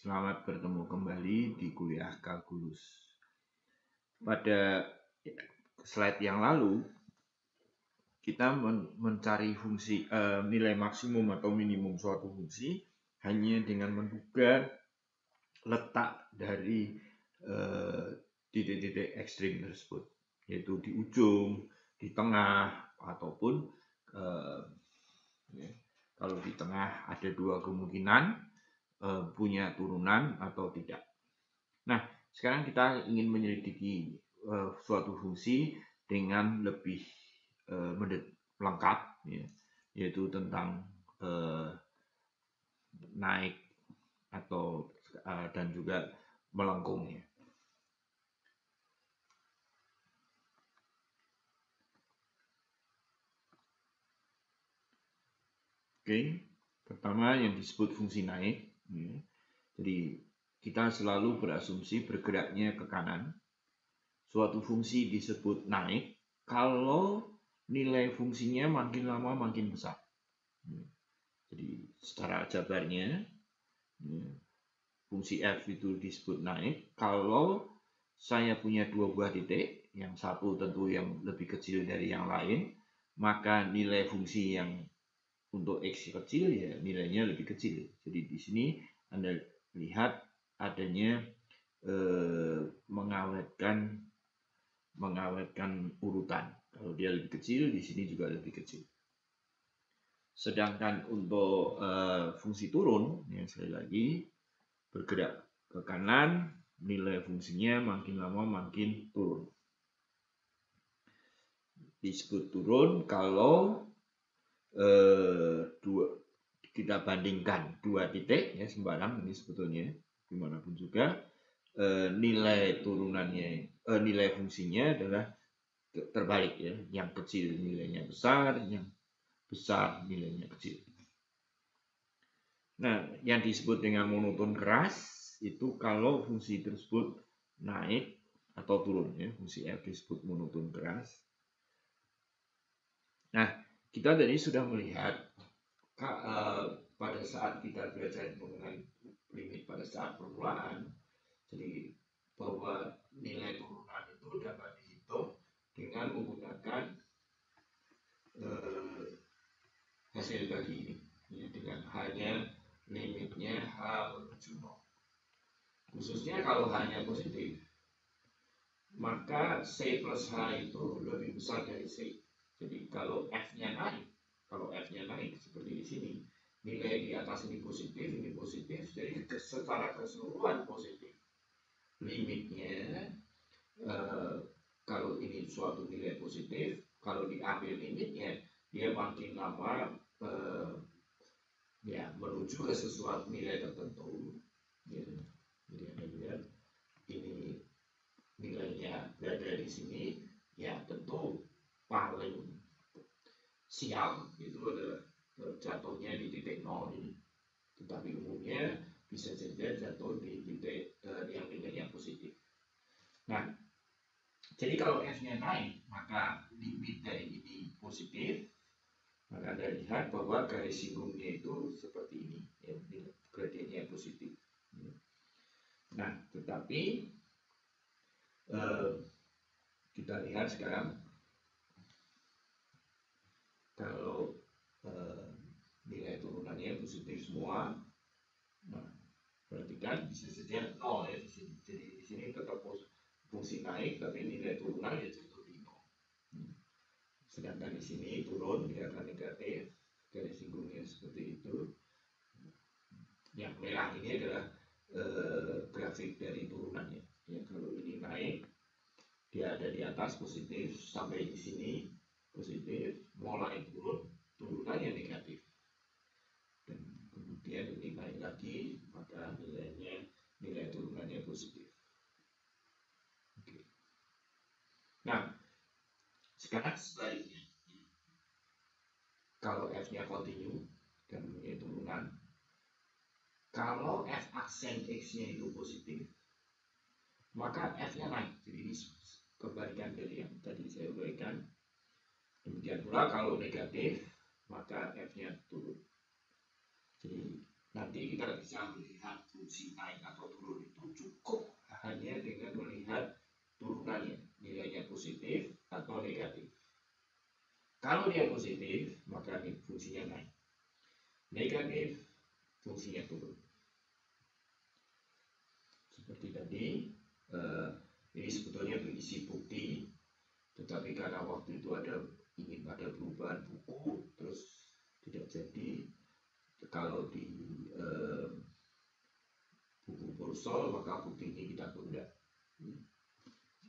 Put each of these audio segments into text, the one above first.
Selamat bertemu kembali di kuliah kalkulus. Pada slide yang lalu, kita mencari fungsi nilai maksimum atau minimum suatu fungsi hanya dengan menduga letak dari titik-titik ekstrim tersebut, yaitu di ujung, di tengah, ataupun kalau di tengah ada dua kemungkinan, punya turunan atau tidak. Nah, sekarang kita ingin menyelidiki suatu fungsi dengan lebih lengkap, ya, yaitu tentang naik atau dan juga melengkungnya. Oke, pertama yang disebut fungsi naik. Ya. Jadi kita selalu berasumsi bergeraknya ke kanan. Suatu fungsi disebut naik kalau nilai fungsinya makin lama makin besar. Jadi secara jabarnya fungsi f itu disebut naik kalau saya punya dua buah titik, yang satu tentu yang lebih kecil dari yang lain, maka nilai fungsi yang untuk x kecil ya nilainya lebih kecil. Jadi di sini Anda lihat adanya mengawetkan urutan. Kalau dia lebih kecil, di sini juga lebih kecil. Sedangkan untuk fungsi turun, yang sekali lagi bergerak ke kanan, nilai fungsinya makin lama makin turun. Disebut turun kalau kita bandingkan dua titik, ya sembarang ini sebetulnya dimanapun juga, nilai turunannya, nilai fungsinya adalah terbalik, ya, yang kecil nilainya besar, yang besar nilainya kecil. Nah, yang disebut dengan monoton keras itu kalau fungsi tersebut naik atau turun, ya, fungsi f disebut monoton keras. Nah, kita tadi sudah melihat pada saat kita belajar mengenai limit pada saat permulaan, jadi bahwa nilai turunan itu dapat dihitung dengan menggunakan hasil bagi ini, ya, dengan hanya limitnya h menuju 0. Khususnya kalau hanya positif, maka c plus h itu lebih besar dari c. Jadi kalau f-nya naik seperti di sini, nilai di atas ini positif, jadi secara keseluruhan positif. Limitnya kalau ini suatu nilai positif, kalau diambil limitnya, dia makin lama menuju ke sesuatu nilai tertentu. Ya. Jadi Anda lihat ini nilainya berada di sini, ya tentu paling sial itu adalah jatuhnya di titik 0 ini. Tetapi umumnya bisa saja jatuh di titik yang nilainya positif. Nah, jadi kalau f-nya naik, maka limit dari ini positif, maka Anda lihat bahwa garis singgungnya itu seperti ini, ya, gradiennya positif. Nah, tetapi kita lihat sekarang kalau nilai turunannya positif semua, nah, berarti kan bisa saja 0, ya, di sini. Jadi di sini tetap fungsi naik, tapi nilai turunan ya jatuh di 0. Sedangkan di sini turun kelihatan negatif, garis singgungnya seperti itu. Yang merah ini adalah grafik dari turunannya. Ya, kalau ini naik, dia ada di atas positif sampai di sini positif, mulai turun, turunannya negatif. Dan kemudian ini naik lagi, maka nilai turunannya positif. Oke. Nah, sekarang sebaliknya. Kalau f-nya kontinu dan punya turunan, kalau f aksen x-nya itu positif, maka f-nya naik. Jadi ini kebalikan dari yang tadi saya uraikan. Demikian pula kalau negatif, maka f-nya turun. Jadi nanti kita bisa melihat fungsi naik Kalau dia positif, maka fungsinya naik. Negatif, fungsinya turun. Seperti tadi, ini sebetulnya berisi bukti, tetapi karena waktu itu ingin ada perubahan buku, terus tidak jadi. Kalau di buku Borsol, maka bukti ini kita tunda.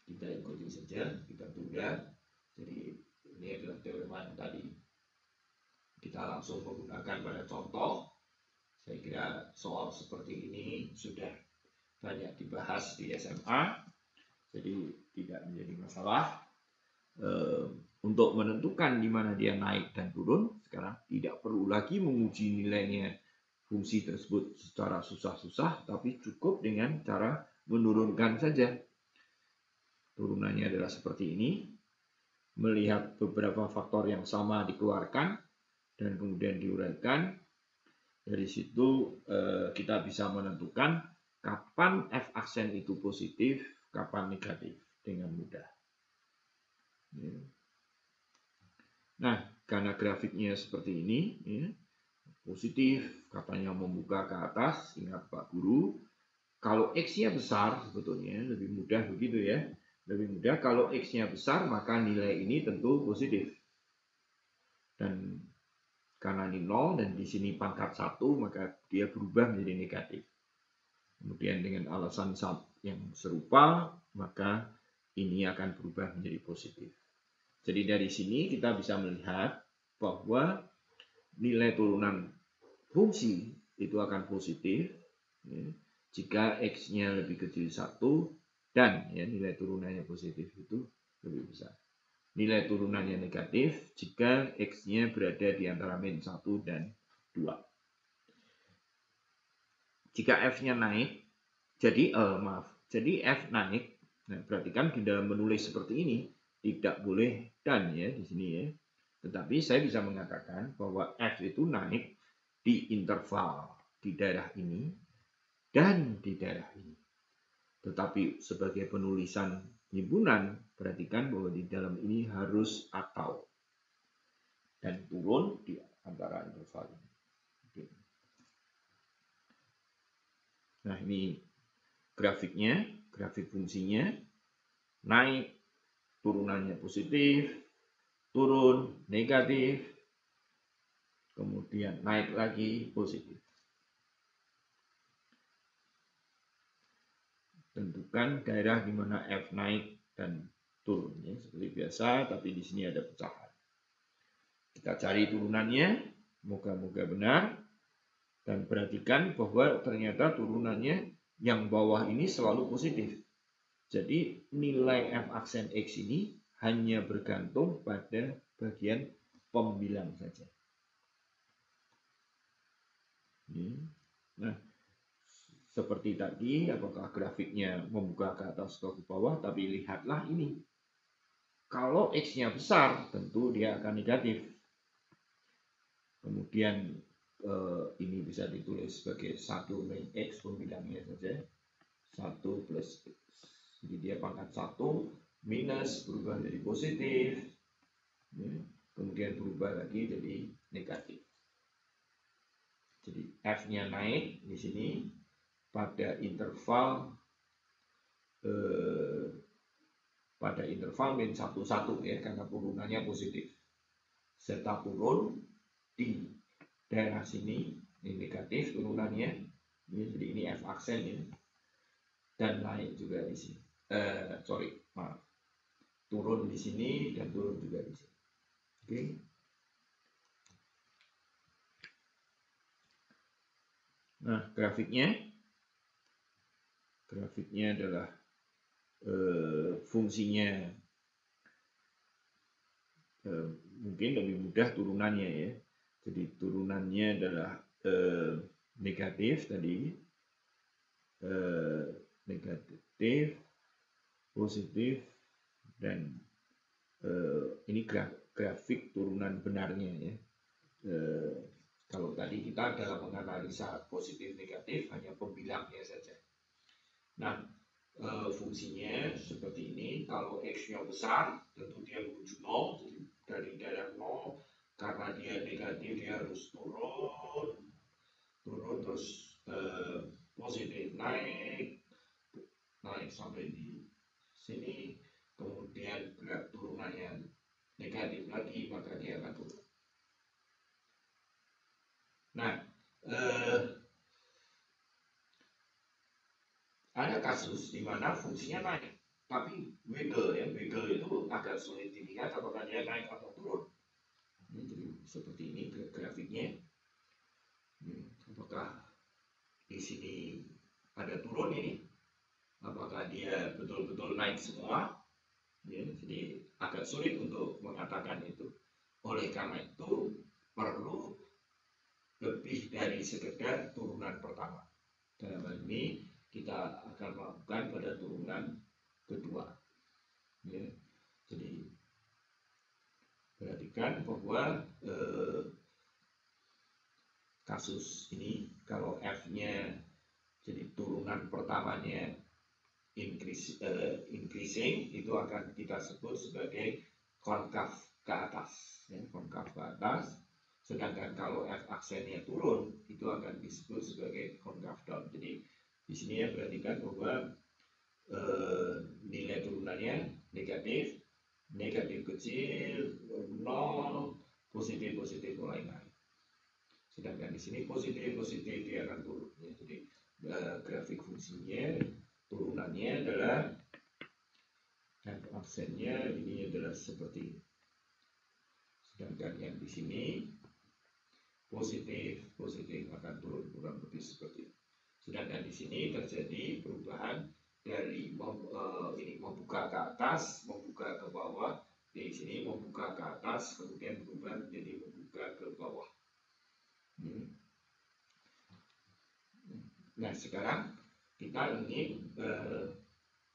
Kita ikuti saja, kita tunda. Jadi ini adalah teorema yang tadi. Kita langsung menggunakan pada contoh. Saya kira soal seperti ini sudah banyak dibahas di SMA, jadi tidak menjadi masalah. Untuk menentukan di mana dia naik dan turun, sekarang tidak perlu lagi menguji nilainya fungsi tersebut secara susah-susah, tapi cukup dengan cara menurunkan saja. Turunannya adalah seperti ini. Melihat beberapa faktor yang sama dikeluarkan dan kemudian diuraikan. Dari situ kita bisa menentukan kapan F aksen itu positif, kapan negatif dengan mudah. Nah, karena grafiknya seperti ini, positif, katanya membuka ke atas, ingat Pak Guru. Kalau X-nya besar, sebetulnya lebih mudah begitu ya. Lebih mudah kalau X-nya besar, maka nilai ini tentu positif. Dan karena ini 0 dan di sini pangkat 1, maka dia berubah menjadi negatif. Kemudian dengan alasan yang serupa, maka ini akan berubah menjadi positif. Jadi dari sini kita bisa melihat bahwa nilai turunan fungsi itu akan positif jika X-nya lebih kecil 1 dan nilai turunannya positif itu lebih besar. Nilai turunannya negatif jika X-nya berada di antara min 1 dan 2. Jika F-nya naik, jadi F naik, nah berarti kan di dalam menulis seperti ini tidak boleh dan ya di sini ya. Tetapi saya bisa mengatakan bahwa F itu naik di interval di daerah ini dan di daerah ini. Tetapi sebagai penulisan himpunan, perhatikan bahwa di dalam ini harus atau dan turun di antara interval ini. Oke. Nah ini grafiknya, grafik fungsinya naik, turunannya positif, turun negatif, kemudian naik lagi positif. Tentukan daerah di mana F naik dan turun ya, seperti biasa, tapi di sini ada pecahan. Kita cari turunannya, moga-moga benar, dan perhatikan bahwa ternyata turunannya yang bawah ini selalu positif. Jadi nilai F aksen X ini hanya bergantung pada bagian pembilang saja. Nah, seperti tadi, apakah grafiknya membuka ke atas atau ke bawah, tapi lihatlah ini. Kalau X-nya besar, tentu dia akan negatif. Kemudian ini bisa ditulis sebagai 1 min X, pembilangnya saja. 1 plus X. Jadi dia pangkat 1, minus berubah jadi positif. Kemudian berubah lagi jadi negatif. Jadi F-nya naik di sini pada interval min 1, 1 ya, karena turunannya positif. Serta turun di daerah sini, ini negatif turunannya. Jadi ini F aksen ya. Dan naik juga di sini. Turun di sini dan turun juga di sini. Oke. Nah, grafiknya adalah fungsinya mungkin lebih mudah turunannya ya. Jadi turunannya adalah negatif tadi, negatif, positif, dan ini grafik turunan benarnya ya. Kalau tadi kita dalam menganalisa positif negatif hanya pembilangnya saja. Nah, fungsinya seperti ini. Kalau X-nya besar, tentu dia menuju 0, jadi dari daerah 0, karena dia negatif dia harus turun terus positif naik sampai di sini, kemudian gerak turunannya negatif lagi, maka dia akan turun. Nah, ada kasus di mana fungsinya naik, tapi wiggle itu agak sulit dilihat apakah dia naik atau turun. Jadi seperti ini grafiknya. Apakah di sini ada turun ini? Apakah dia betul-betul naik semua? Ya, jadi agak sulit untuk mengatakan itu. Oleh karena itu perlu lebih dari sekedar turunan pertama. Dalam hal ini kita akan melakukan pada turunan kedua. Ya, jadi perhatikan bahwa kasus ini kalau F-nya jadi turunan pertamanya increasing, itu akan kita sebut sebagai konkav ke atas, ya, konkav ke atas. Sedangkan kalau F aksennya turun, itu akan disebut sebagai konkav down. Jadi di sini ya perhatikan bahwa nilai turunannya negatif kecil, 0, positif mulai naik. Sedangkan di sini positif dia akan turun. Ya, jadi grafik fungsinya turunannya adalah F aksennya ini adalah seperti ini. Sedangkan yang di sini positif akan turun kurang lebih seperti ini. Sedangkan di sini terjadi perubahan dari ini membuka ke atas, membuka ke bawah. Di sini membuka ke atas, kemudian berubah menjadi membuka ke bawah. Nah, sekarang kita ingin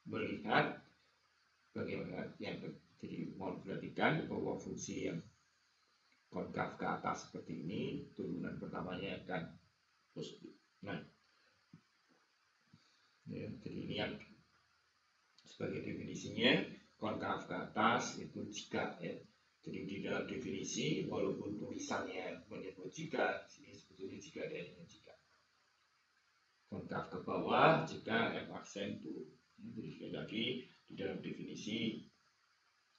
melihat bagaimana yang jadi mau perhatikan bahwa fungsi yang konkav ke atas seperti ini, turunan pertamanya akan positif. Nah, ya, jadi ini yang sebagai definisinya konkav ke atas itu jika, ya. Jadi di dalam definisi walaupun tulisannya menyebut jika, sini sebetulnya jika dan ini jika. Konkav ke bawah jika F aksen turun. Jadi sekali lagi di dalam definisi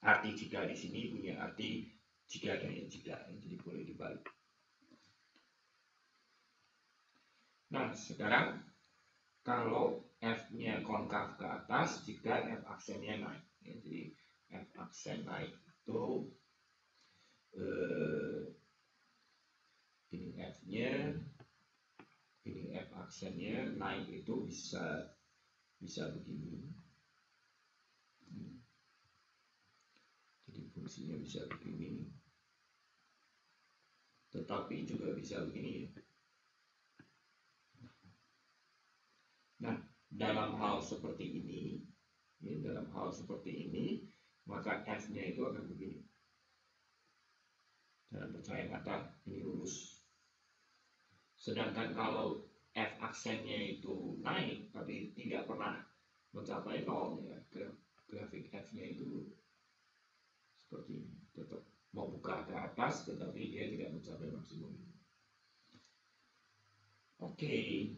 arti jika di sini punya arti jika dan jika, jadi boleh dibalik. Nah, sekarang kalau F-nya konkav ke atas jika F aksennya naik, ya, jadi F aksen naik itu ini F-nya, ini F aksennya naik itu bisa begini. Jadi fungsinya bisa begini, tetapi juga bisa begini. Nah, dalam hal seperti ini, ya, maka F-nya itu akan begini. Dalam pencahayaan mata ini lurus. Sedangkan kalau F aksennya itu naik, tapi tidak pernah mencapai 0, ya, grafik F-nya itu seperti ini, tetap mau buka ke atas, tetapi dia tidak mencapai maksimum. Oke.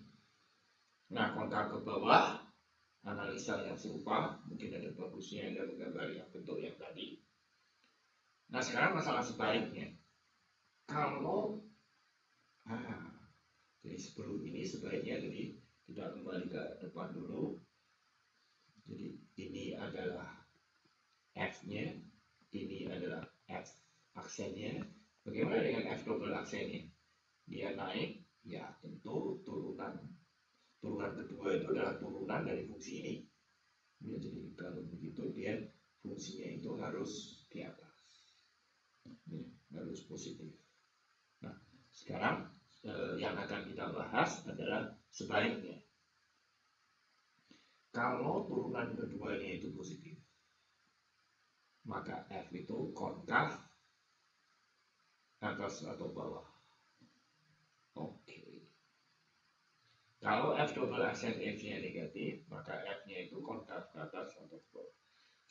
Nah, konkav ke bawah, analisa yang serupa, mungkin ada bagusnya dalam gambar yang bentuk yang tadi. Nah, sekarang masalah sebaliknya. Kalau jadi sebelum ini sebaiknya, jadi kita kembali ke depan dulu. Jadi ini adalah F-nya, ini adalah F aksennya. Bagaimana dengan F double aksennya? Dia naik, ya tentu turunan kedua itu adalah turunan dari fungsi ini. Ya, jadi kalau begitu dia fungsinya itu harus di atas, ya, harus positif. Nah, sekarang yang akan kita bahas adalah sebaliknya. Kalau turunan keduanya itu positif, maka F itu konkav atas atau bawah. Oke. Kalau F double aksen F-nya negatif, maka F-nya itu konkav ke atas atau ke bawah.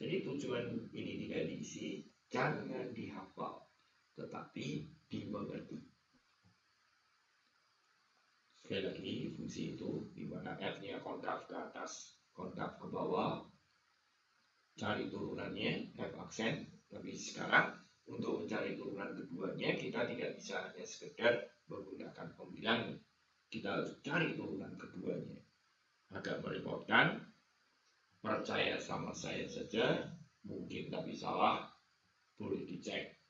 Jadi tujuan ini tidak diisi, jangan dihafal, tetapi dimengerti. Sekali lagi, fungsi itu di mana F-nya konkav ke atas, konkav ke bawah, cari turunannya F aksen. Tapi sekarang untuk mencari turunan keduanya kita tidak bisa hanya sekedar menggunakan pembilang, kita harus cari turunan keduanya. Agak merepotkan, percaya sama saya saja, mungkin tapi salah, boleh dicek.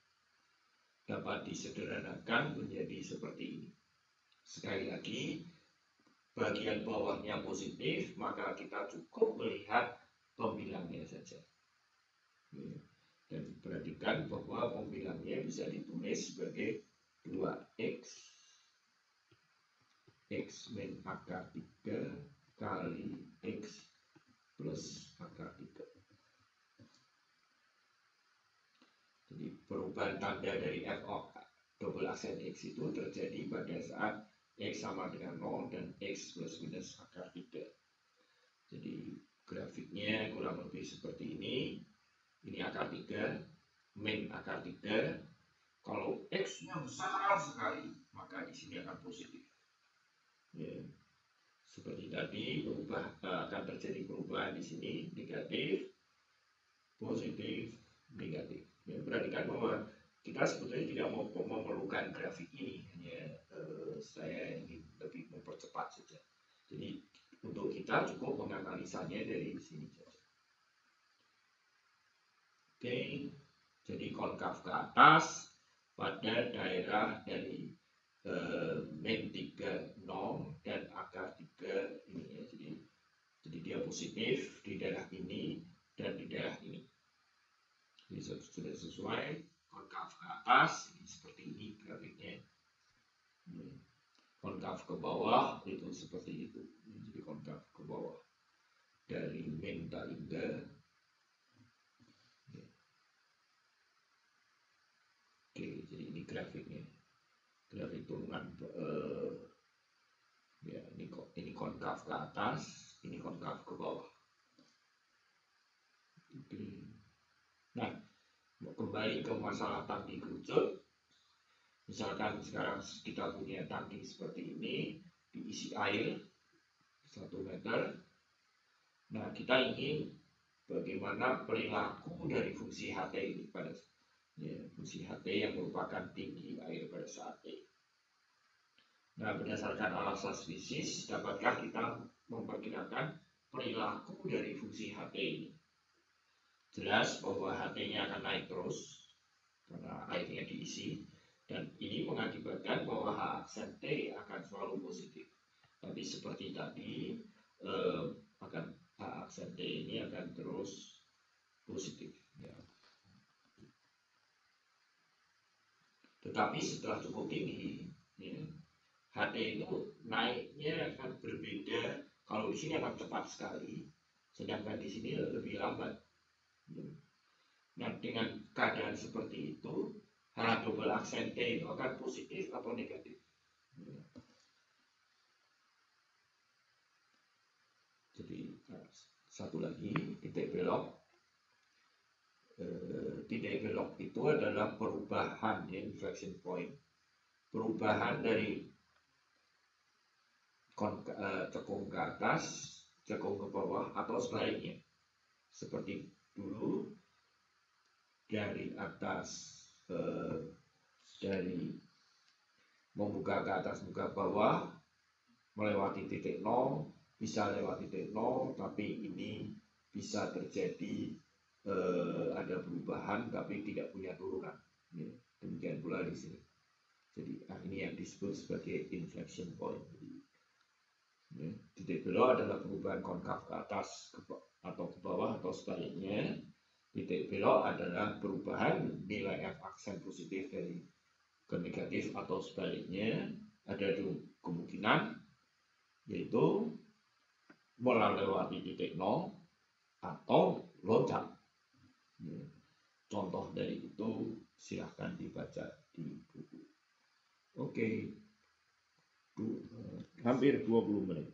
Dapat disederhanakan menjadi seperti ini. Sekali lagi, bagian bawahnya positif, maka kita cukup melihat pembilangnya saja. Dan perhatikan bahwa pembilangnya bisa ditulis sebagai 2x min akar 3 kali x plus akar 3. Jadi perubahan tanda dari f double aksen x itu terjadi pada saat x sama dengan 0 dan x plus minus akar 3. Jadi grafiknya kurang lebih seperti ini. Ini akar 3, min akar 3. Kalau x-nya besar sekali, maka di sini akan positif. Ya. Seperti tadi, akan terjadi perubahan di sini, negatif, positif, negatif. Ya, perhatikan bahwa kita sebetulnya tidak mau memerlukan grafik ini, hanya saya ingin lebih mempercepat saja. Jadi untuk kita cukup menganalisanya dari sini saja. Oke, jadi konkav ke atas pada daerah dari min 3 0 dan akar 3 ini ya. Jadi dia positif di daerah ini dan di daerah ini. Jadi sudah sesuai, konkav ke atas ini seperti ini grafiknya. Konkav ke bawah itu seperti itu. Jadi konkav ke bawah dari min hingga. Oke, jadi ini grafiknya, grafik turunan ya, ini konkav ke atas, ini konkav ke bawah. Oke. Nah, kembali ke masalah tangki kerucut. Misalkan sekarang kita punya tangki seperti ini, diisi air 1 meter. Nah, kita ingin bagaimana perilaku dari fungsi HT ini pada fungsi HT yang merupakan tinggi air pada saat T. Nah, berdasarkan alasan fisis, dapatkah kita memperkirakan perilaku dari fungsi HT ini? Jelas bahwa HT-nya akan naik terus karena airnya diisi, dan ini mengakibatkan bahwa H aksen T akan selalu positif. Tapi seperti tadi, akan H aksen T ini akan terus positif. Ya. Tetapi setelah cukup tinggi, ya, HT itu naiknya akan berbeda. Kalau di sini akan cepat sekali, sedangkan di sini lebih lambat. Nah, dengan keadaan seperti itu, H double aksen T itu akan positif atau negatif. Jadi satu lagi, titik belok. Titik belok itu adalah perubahan inflection point, perubahan dari cekung ke atas, cekung ke bawah, atau sebaliknya. Seperti dulu, dari atas dari membuka ke atas buka bawah, melewati titik 0, bisa lewat titik 0, tapi ini bisa terjadi ada perubahan tapi tidak punya turunan. Ya, demikian pula di sini. Jadi ini yang disebut sebagai inflection point. Ya, titik belok adalah perubahan konkav ke atas atau ke bawah atau sebaliknya. Titik belok adalah perubahan nilai F aksen positif dari ke negatif atau sebaliknya. Ada dua kemungkinan, yaitu melewati titik 0 atau loncat. Contoh dari itu silahkan dibaca di buku. Oke, hampir 20 menit.